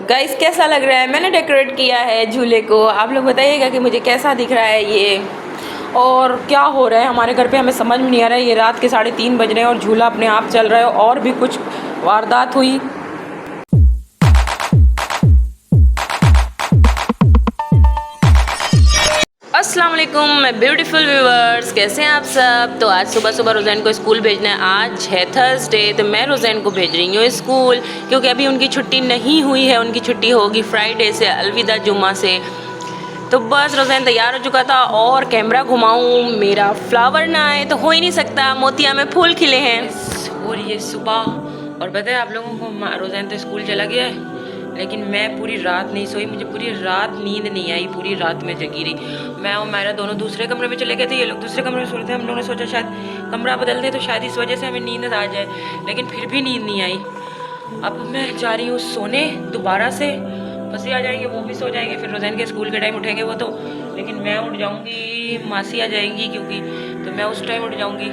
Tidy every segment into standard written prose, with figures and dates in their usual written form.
Guys कैसा लग रहा है? मैंने डेकोरेट किया है झूले को। आप लोग बताइएगा कि मुझे कैसा दिख रहा है ये, और क्या हो रहा है हमारे घर पे हमें समझ में नहीं आ रहा है। ये रात के 3:30 बज रहे हैं और झूला अपने आप चल रहा है और भी कुछ वारदात हुई। अस्सलाम वालेकुम माय ब्यूटीफुल व्यूअर्स, कैसे हैं आप सब। तो आज सुबह सुबह रोज़ैन को स्कूल भेजना है। आज है थर्सडे, तो मैं रोज़ैन को भेज रही हूँ स्कूल, क्योंकि अभी उनकी छुट्टी नहीं हुई है। उनकी छुट्टी होगी फ्राइडे से, अलविदा जुम्मा से। तो बस रोज़ैन तैयार हो चुका था और कैमरा घुमाऊँ, मेरा फ्लावर ना आए तो हो ही नहीं सकता। मोतिया में फूल खिले हैं। और ये सुबह, और पता है आप लोगों को, रोज़ैन तो स्कूल चला गया है, लेकिन मैं पूरी रात नहीं सोई। मुझे पूरी रात नींद नहीं आई, पूरी रात में जगी रही। मैं और मेरा दोनों दूसरे कमरे में चले गए थे, ये लोग दूसरे कमरे में सो रहे थे। हम लोगों ने सोचा शायद कमरा बदल दे तो शायद इस वजह से हमें नींद आ जाए, लेकिन फिर भी नींद नहीं आई। अब मैं जा रही हूँ सोने दोबारा से। फंसी आ जाएंगे, वो भी सो जाएंगे, फिर रोज़ैन के स्कूल के टाइम उठेंगे वो तो, लेकिन मैं उठ जाऊँगी, मासी आ जाएंगी क्योंकि, तो मैं उस टाइम उठ जाऊँगी।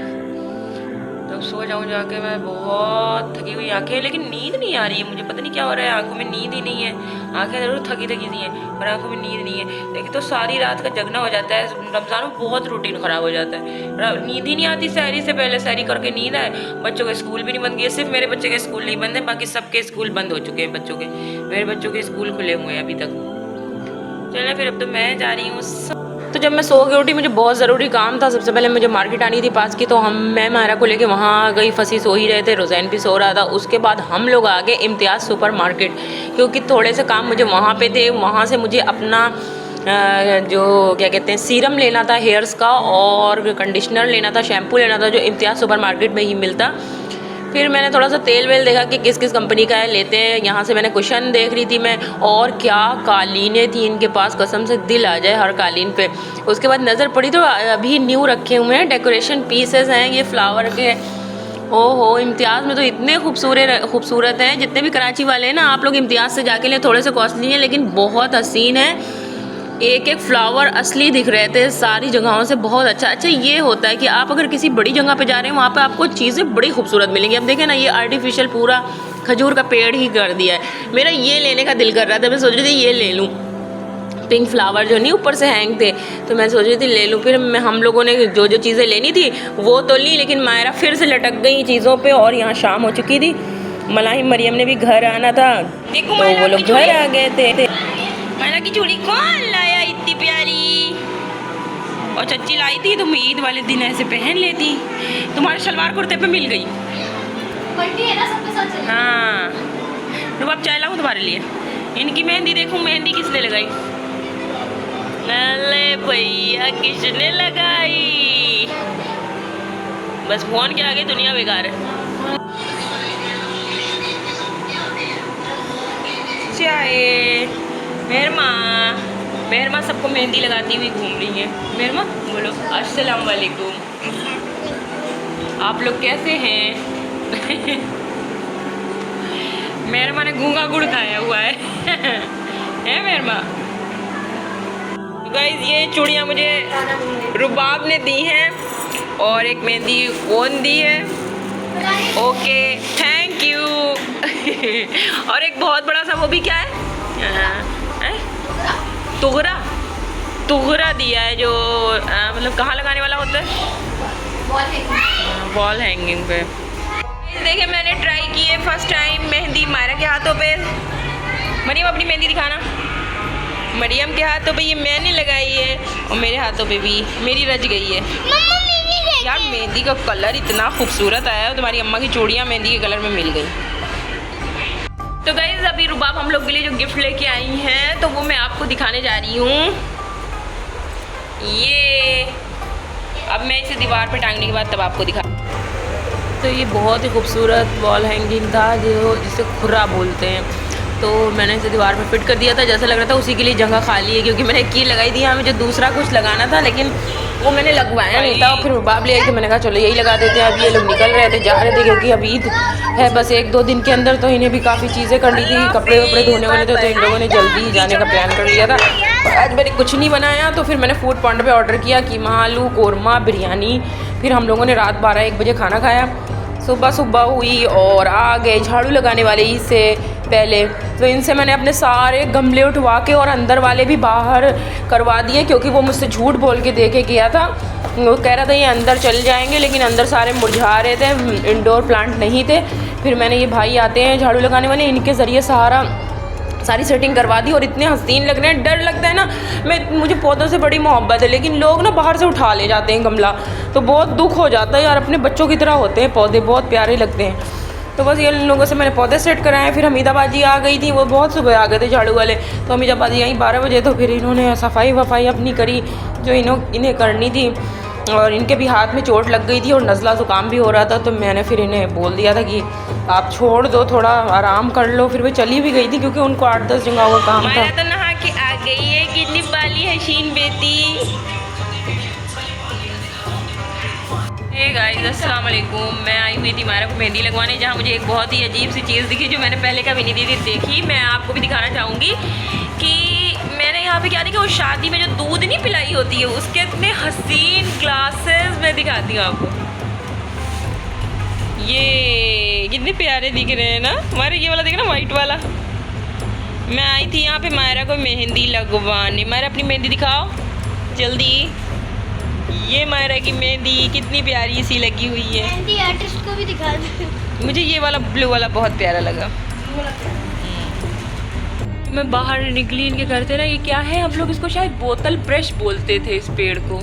तो सो जाऊँ जाके। मैं बहुत थकी हुई आंखें, लेकिन नींद नहीं आ रही है। मुझे पता नहीं क्या हो रहा है, आंखों में नींद ही नहीं है। आंखें ज़रूर थकी थकी सी हैं पर आंखों में नींद नहीं है। लेकिन तो सारी रात का जगना हो जाता है। रमज़ान में बहुत रूटीन ख़राब हो जाता है, नींद ही नहीं आती। सहरी से पहले सहरी करके नींद आए। बच्चों के स्कूल भी नहीं बंद किए, सिर्फ मेरे बच्चे के स्कूल नहीं बंद है, बाकी सबके स्कूल बंद हो चुके हैं बच्चों के। मेरे बच्चों के स्कूल खुले हुए हैं अभी तक। चलें फिर, अब तो मैं जा रही हूँ। तो जब मैं सो के उठी, मुझे बहुत ज़रूरी काम था। सबसे पहले मुझे मार्केट आनी थी पास की, तो मैं मायरा को लेके वहाँ गई। फंसी सो ही रहे थे, रोज़ैन भी सो रहा था। उसके बाद हम लोग आ गए इम्तियाज़ सुपर मार्केट, क्योंकि थोड़े से काम मुझे वहाँ पे थे। वहाँ से मुझे अपना जो क्या कहते हैं सीरम लेना था हेयर्स का, और कंडीशनर लेना था, शैम्पू लेना था, जो इम्तियाज़ सुपर मार्केट में ही मिलता। फिर मैंने थोड़ा सा तेल वेल देखा कि किस किस कंपनी का है, लेते हैं। यहाँ से मैंने कुशन देख रही थी मैं, और क्या कालीनें थी इनके पास, कसम से दिल आ जाए हर कालीन पे। उसके बाद नज़र पड़ी तो अभी न्यू रखे हुए हैं डेकोरेशन पीसेस हैं ये फ्लावर के। ओहो, इम्तियाज़ में तो इतने खूबसूरत हैं। जितने भी कराची वाले हैं ना, आप लोग इम्तियाज़ से जाके लिए। थोड़े से कॉस्टली हैं लेकिन बहुत हसीन है। एक एक फ्लावर असली दिख रहे थे सारी जगहों से, बहुत अच्छा। ये होता है कि आप अगर किसी बड़ी जगह पे जा रहे हैं, वहाँ पे आपको चीज़ें बड़ी खूबसूरत मिलेंगी। अब देखें ना, ये आर्टिफिशियल पूरा खजूर का पेड़ ही कर दिया है। मेरा ये लेने का दिल कर रहा था, मैं सोच रही थी ये ले लूँ। पिंक फ्लावर जो नहीं ऊपर से हैंग थे, तो मैं सोच रही थी ले लूँ। फिर हम लोगों ने जो जो चीज़ें लेनी थी वो तो ली, लेकिन मायरा फिर से लटक गई चीज़ों पर, और यहाँ शाम हो चुकी थी। मलाही मरियम ने भी घर आना था, तो वो लोग घर आ गए थे। मायरा की चूड़ी कौन लाया इतनी प्यारी? और चच्ची लाई थी, तुम ईद वाले दिन ऐसे पहन लेती। तुम्हारे शलवार कुर्ते पे मिल गई। है ना, सबके साथ चल। हाँ, तो अब चाय लाऊं तुम्हारे लिए। इनकी मेहंदी देखूं, मेहंदी किसने लगाई? अरे भैया, किसने लगाई? बस फोन के आगे दुनिया बेकार है। चाय मेहरमा सबको मेहंदी लगाती हुई घूम रही है। मेहरमा बोलो अस्सलाम वालेकुम, आप लोग कैसे हैं? मेहरमा ने गूंगा गुड़ खाया हुआ है। है मेहरमा? गाइस, ये चूड़ियाँ मुझे रुबाब ने दी हैं, और एक मेहंदी ओन दी है। Okay, thank you. और एक बहुत बड़ा सा, वो भी क्या है? तुगरा दिया है, जो मतलब कहाँ लगाने वाला होता है? वॉल हैंगिंग पे। देखिए, मैंने ट्राई की है फर्स्ट टाइम मेहंदी मायरा के हाथों पे। मरियम अपनी मेहंदी दिखाना। मरियम के हाथों पे ये मैंने लगाई है, और मेरे हाथों पे भी मेरी रच गई है। यार, मेहंदी का कलर इतना खूबसूरत आया है। तुम्हारी अम्मा की चूड़ियाँ मेहंदी के कलर में मिल गई। तो गाइस, अभी रुबाब हम लोग के लिए जो गिफ्ट लेके आई हैं, तो वो मैं आपको दिखाने जा रही हूँ। ये अब मैं इसे दीवार पे टांगने के बाद तब आपको दिखा। तो ये बहुत ही खूबसूरत वॉल हैंगिंग था, जो जिसे खुर्रा बोलते हैं। तो मैंने इसे दीवार पे फिट कर दिया था। जैसा लग रहा था उसी के लिए जगह खाली है, क्योंकि मैंने की लगाई थी। यहाँ मुझे दूसरा कुछ लगाना था, लेकिन वो मैंने लगवाया नहीं था। फिर रुबाब ले आई थी, मैंने कहा चलो यही लगा देते हैं। अब ये लोग निकल रहे थे, जा रहे थे, क्योंकि अब ईद है बस 1-2 दिन के अंदर। तो इन्हें भी काफ़ी चीज़ें करनी थी, कपड़े वपड़े धोने वाले थे, तो इन लोगों ने जल्दी ही जाने का प्लान कर लिया था। और आज मैंने कुछ नहीं बनाया, तो फिर मैंने फूड पॉइंट पे ऑर्डर किया कीमा आलू कोरमा बिरयानी। फिर हम लोगों ने रात 12-1 बजे खाना खाया। सुबह सुबह हुई और आ गए झाड़ू लगाने वाले, इससे पहले, तो इनसे मैंने अपने सारे गमले उठवा के और अंदर वाले भी बाहर करवा दिए, क्योंकि वो मुझसे झूठ बोल के दे के गया था। वो कह रहा था ये अंदर चल जाएंगे, लेकिन अंदर सारे मुरझा रहे थे, इंडोर प्लांट नहीं थे। फिर मैंने ये भाई आते हैं झाड़ू लगाने वाले, इनके ज़रिए सारी सेटिंग करवा दी, और इतने हसीन लग रहे हैं। डर लगता है ना, मुझे पौधों से बड़ी मोहब्बत है, लेकिन लोग ना बाहर से उठा ले जाते हैं गमला, तो बहुत दुख हो जाता है यार। अपने बच्चों की तरह होते हैं पौधे, बहुत प्यारे लगते हैं। तो बस ये लोगों से मैंने पौधे सेट कराए। फिर हमीदाबाजी आ गई थी, वो बहुत सुबह आ गए थे झाड़ू वाले, तो हमीदाबाजी आई 12 बजे। तो फिर इन्होंने सफाई वफाई अपनी करी जो इन्हें करनी थी, और इनके भी हाथ में चोट लग गई थी और नज़ला ज़ुकाम भी हो रहा था। तो मैंने फिर इन्हें बोल दिया था कि आप छोड़ दो, थोड़ा आराम कर लो। फिर वे चली भी गई थी, क्योंकि उनको 8-10 जगह वो काम था। तो नहा के आ गई है, कितनी बाली हसीन बेटी। हे गाइस, अस्सलाम वालेकुम। मैं आई हुई थी मायरा को मेहंदी लगवाने, जहाँ मुझे एक बहुत ही अजीब सी चीज़ दिखी जो मैंने पहले कभी नहीं देखी। मैं आपको भी दिखाना चाहूँगी कि मैंने यहाँ पे क्या देखा, वो शादी में जो दूध नहीं पिलाई होती है उसके इतने हसीन ग्लासेस मैं दिखाती हूँ आपको। ये कितने प्यारे दिख रहे हैं ना हमारे। ये वाला देखना, वाइट वाला। मैं आई थी यहाँ पे मायरा को मेहंदी लगवाने। मायरा अपनी मेहंदी दिखाओ जल्दी। ये मायरा की मेहंदी कितनी प्यारी सी लगी हुई है। मेहंदी आर्टिस्ट को भी दिखा दे। मुझे ये वाला ब्लू वाला बहुत प्यारा लगा। मैं बाहर निकली, इनके घर से ना, ये क्या है, हम लोग इसको शायद बोतल ब्रश बोलते थे इस पेड़ को,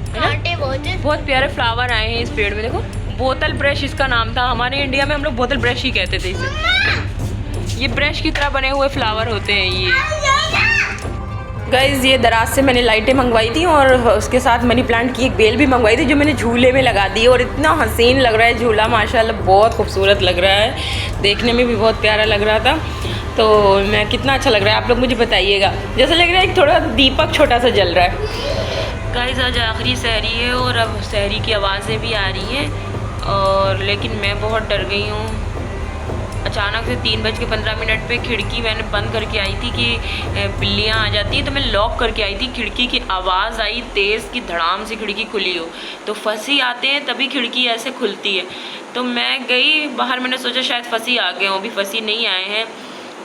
है ना? बहुत प्यारे फ्लावर आए हैं इस पेड़ में, देखो। बोतल ब्रश इसका नाम था। हमारे इंडिया में हम लोग बोतल ब्रश ही कहते थे इसे। ये ब्रश की तरह बने हुए फ्लावर होते हैं ये। गाइज़, ये दराज से मैंने लाइटें मंगवाई थी, और उसके साथ मनी प्लांट की एक बेल भी मंगवाई थी, जो मैंने झूले में लगा दी। और इतना हसीन लग रहा है झूला, माशाल्लाह बहुत खूबसूरत लग रहा है, देखने में भी बहुत प्यारा लग रहा था। तो मैं कितना अच्छा लग रहा है आप लोग मुझे बताइएगा। जैसा लग रहा है एक थोड़ा दीपक छोटा सा जल रहा है। गाइज़, आज आखिरी सहरी है, और अब सहरी की आवाज़ें भी आ रही हैं, और लेकिन मैं बहुत डर गई हूँ। अचानक से 3:15 पे खिड़की मैंने बंद करके आई थी कि बिल्लियाँ आ जाती हैं, तो मैं लॉक करके आई थी। खिड़की की आवाज़ आई तेज़ की, धड़ाम से खिड़की खुली हो। तो फंसी आते हैं तभी खिड़की ऐसे खुलती है। तो मैं गई बाहर, मैंने सोचा शायद फंसी आ गए हों, अभी फंसी नहीं आए हैं,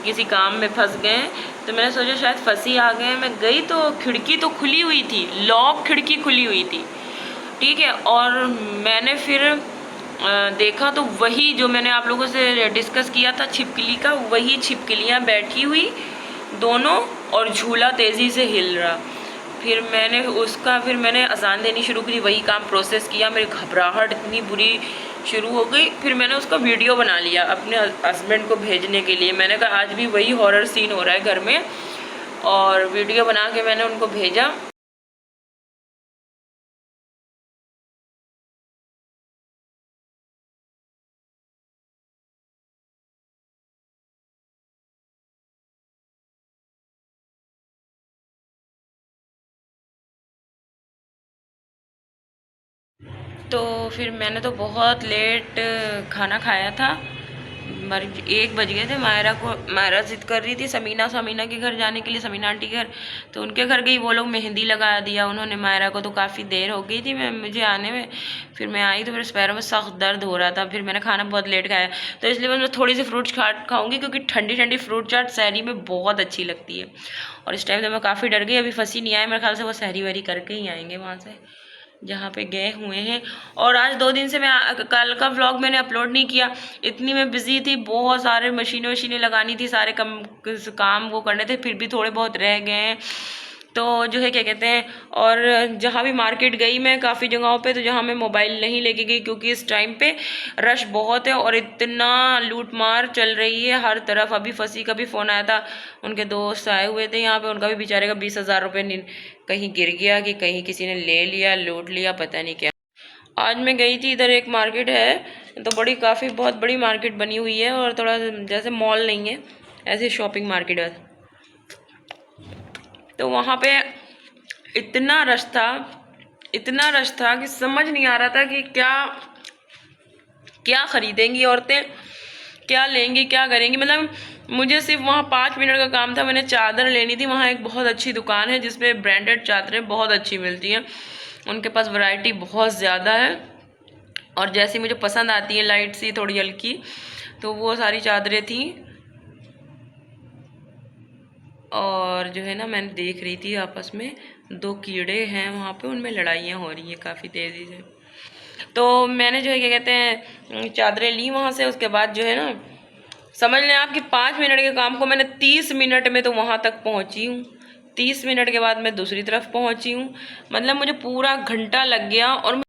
किसी काम में फंस गए। तो मैंने सोचा शायद फंसी आ गए। मैं गई तो खिड़की तो खुली हुई थी, लॉक खिड़की खुली हुई थी, ठीक है। और मैंने फिर देखा तो वही जो मैंने आप लोगों से डिस्कस किया था छिपकली का, वही छिपकलियाँ बैठी हुई दोनों, और झूला तेज़ी से हिल रहा। फिर मैंने अजान देनी शुरू की, वही काम प्रोसेस किया। मेरी घबराहट इतनी बुरी शुरू हो गई। फिर मैंने उसका वीडियो बना लिया अपने हस्बैंड को भेजने के लिए। मैंने कहा आज भी वही हॉरर सीन हो रहा है घर में, और वीडियो बना के मैंने उनको भेजा। तो फिर मैंने तो बहुत लेट खाना खाया था, 1 बज गए थे। मायरा ज़िद कर रही थी समीना के घर जाने के लिए, समीना आंटी के घर। तो उनके घर गई, वो लोग मेहंदी लगा दिया उन्होंने मायरा को। तो काफ़ी देर हो गई थी मुझे आने में। फिर मैं आई तो मेरे पैरों में सख्त दर्द हो रहा था। फिर मैंने खाना बहुत लेट खाया, तो इसलिए मैं थोड़ी सी फ्रूट चाट खाऊंगी, क्योंकि ठंडी ठंडी फ्रूट चाट सहरी में बहुत अच्छी लगती है। और इस टाइम तो मैं काफ़ी डर गई, अभी फंसी नहीं आए, मेरे ख्याल से वो सहरी वहरी करके ही आएंगे वहाँ से जहाँ पे गए हुए हैं। और आज 2 दिन से मैं कल का व्लॉग मैंने अपलोड नहीं किया, इतनी मैं बिज़ी थी, बहुत सारे मशीनें लगानी थी, सारे काम वो करने थे, फिर भी थोड़े बहुत रह गए हैं। तो जो है क्या कहते हैं, और जहाँ भी मार्केट गई मैं काफ़ी जगहों पे, तो जहाँ मैं मोबाइल नहीं लेके गई, क्योंकि इस टाइम पे रश बहुत है और इतना लूट मार चल रही है हर तरफ। अभी फंसी का भी फ़ोन आया था, उनके दोस्त आए हुए थे यहाँ पे, उनका भी बेचारे का 20,000 रुपये कहीं गिर गया कि कहीं किसी ने ले लिया, लूट लिया, पता नहीं क्या। आज मैं गई थी, इधर एक मार्केट है, तो बहुत बड़ी मार्केट बनी हुई है, और थोड़ा जैसे मॉल नहीं है, ऐसे शॉपिंग मार्केट है। तो वहाँ पे इतना रश था कि समझ नहीं आ रहा था कि क्या खरीदेंगी औरतें, क्या लेंगी, क्या करेंगी। मतलब मुझे सिर्फ वहाँ 5 मिनट का काम था, मैंने चादर लेनी थी। वहाँ एक बहुत अच्छी दुकान है जिसमें ब्रांडेड चादरें बहुत अच्छी मिलती हैं, उनके पास वैरायटी बहुत ज़्यादा है, और जैसी मुझे पसंद आती है लाइट सी थोड़ी हल्की, तो वो सारी चादरें थी। और जो है ना, मैंने देख रही थी आपस में 2 कीड़े हैं वहाँ पे, उनमें लड़ाइयाँ हो रही हैं काफ़ी तेज़ी से। तो मैंने जो है क्या कहते हैं चादरें ली वहाँ से। उसके बाद जो है ना, समझ लें आप कि 5 मिनट के काम को मैंने 30 मिनट में तो वहाँ तक पहुँची हूँ। 30 मिनट के बाद मैं दूसरी तरफ पहुँची हूँ, मतलब मुझे पूरा घंटा लग गया। और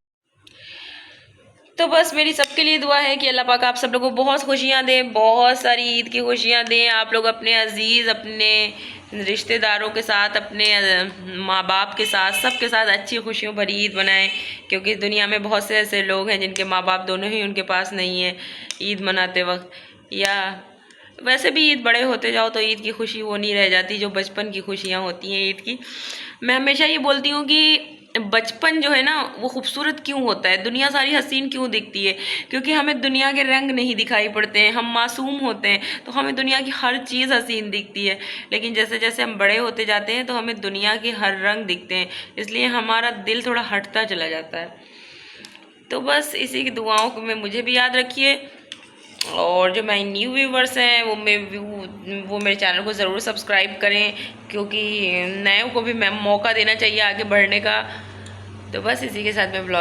तो बस मेरी सबके लिए दुआ है कि अल्लाह पाक आप सब लोगों को बहुत खुशियाँ दें, बहुत सारी ईद की खुशियाँ दें। आप लोग अपने अजीज़, अपने रिश्तेदारों के साथ, अपने माँ बाप के साथ, सबके साथ अच्छी खुशियों भरी ईद बनाएं, क्योंकि दुनिया में बहुत से ऐसे लोग हैं जिनके माँ बाप दोनों ही उनके पास नहीं है ईद मनाते वक्त, या वैसे भी ईद बड़े होते जाओ तो ईद की खुशी वो नहीं रह जाती जो बचपन की खुशियाँ होती हैं ईद की। मैं हमेशा ये बोलती हूँ कि बचपन जो है ना वो खूबसूरत क्यों होता है, दुनिया सारी हसीन क्यों दिखती है, क्योंकि हमें दुनिया के रंग नहीं दिखाई पड़ते हैं, हम मासूम होते हैं, तो हमें दुनिया की हर चीज़ हसीन दिखती है। लेकिन जैसे जैसे हम बड़े होते जाते हैं तो हमें दुनिया के हर रंग दिखते हैं, इसलिए हमारा दिल थोड़ा हटता चला जाता है। तो बस इसी की दुआओं को में मुझे भी याद रखिए, और जो मेरे न्यू व्यूवर्स हैं वो मेरे चैनल को ज़रूर सब्सक्राइब करें, क्योंकि नए को भी मैं मौका देना चाहिए आगे बढ़ने का। तो बस इसी के साथ मैं ब्लॉग